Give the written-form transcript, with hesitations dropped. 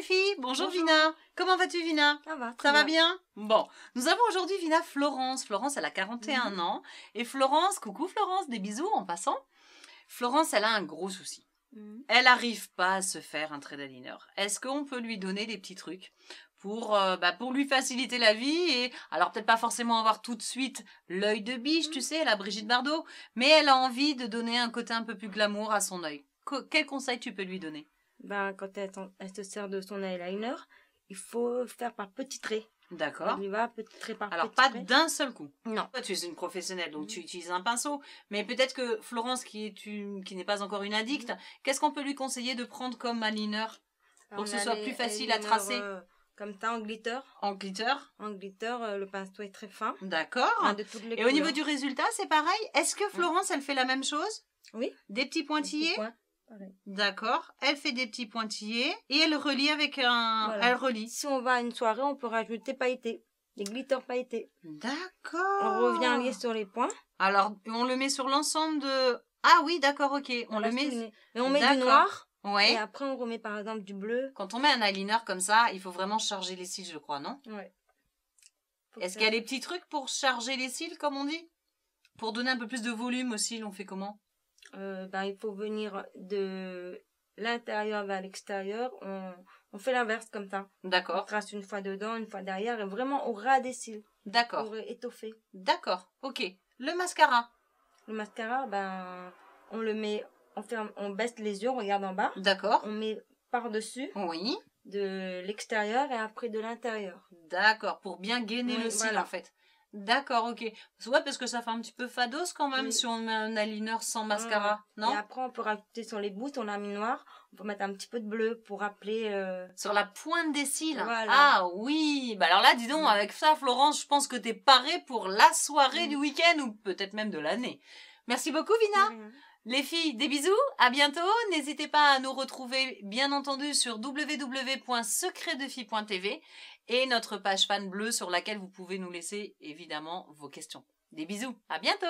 les filles, bonjour Bonjour. Vina. Comment vas-tu Vina? Ça va, Ça très va bien. bien? Bon, nous avons aujourd'hui Vina Florence. Florence, elle a 41 ans. Et Florence, coucou Florence, des bisous en passant. Florence, elle a un gros souci. Mhm. Elle n'arrive pas à se faire un trait d'eyeliner. Est-ce qu'on peut lui donner des petits trucs pour lui faciliter la vie et alors peut-être pas forcément avoir tout de suite l'œil de biche, tu sais, la Brigitte Bardot, mais elle a envie de donner un côté un peu plus glamour à son œil. Quel conseil tu peux lui donner? Quand elle se sert de son eyeliner, il faut faire par petits traits. D'accord. Elle y va petit trait par Alors, petit pas trait. d'un seul coup. Non. Toi, tu es une professionnelle, donc tu utilises un pinceau. Mais peut-être que Florence, qui n'est pas encore une addict, qu'est-ce qu'on peut lui conseiller de prendre comme eyeliner pour que ce soit plus facile à tracer? Comme ça, en glitter. En glitter. En glitter, le pinceau est très fin. D'accord. Enfin, de toutes les Et au niveau couleurs. du résultat, c'est pareil? Est-ce que Florence, elle fait la même chose? Oui. Des petits Des pointillés? petits points. Pareil. D'accord. Elle fait des petits pointillés et elle relie avec un... Voilà. Elle relie. Si on va à une soirée, on peut rajouter pailletés. Des glitters pailletés. D'accord. On revient lier sur les points. Alors, on le met sur l'ensemble de... Ah oui, d'accord, ok. On le met... Et on met du D'accord. noir. Ouais. Et après, on remet par exemple du bleu. Quand on met un eyeliner comme ça, il faut vraiment charger les cils, je crois, non? Ouais. Est-ce qu'il y a des petits trucs pour charger les cils, comme on dit? Pour donner un peu plus de volume aux cils, on fait comment? Il faut venir de l'intérieur vers l'extérieur. On fait l'inverse comme ça. On D'accord. trace une fois dedans, une fois derrière. Et vraiment au ras des cils. D'accord. Pour étoffer. D'accord. Ok. Le mascara. Le mascara, on le met... On baisse les yeux, on regarde en bas. D'accord. On met par-dessus Oui. de l'extérieur et après de l'intérieur. D'accord. Pour bien gainer Oui, le cil, voilà. en fait. D'accord, ok. Ouais, parce que ça fait un petit peu fados quand même Oui. si on met un eyeliner sans mascara, non? Et après, on peut rajouter sur les bouts, on a mis noir. On peut mettre un petit peu de bleu pour rappeler... Sur la pointe des cils. Voilà. Ah oui. Bah alors là, dis donc, avec ça, Florence, je pense que t'es parée pour la soirée du week-end ou peut-être même de l'année. Merci beaucoup, Vina. Les filles, des bisous, à bientôt. N'hésitez pas à nous retrouver, bien entendu, sur www.secretdefille.tv et notre page fan bleue sur laquelle vous pouvez nous laisser, évidemment, vos questions. Des bisous, à bientôt.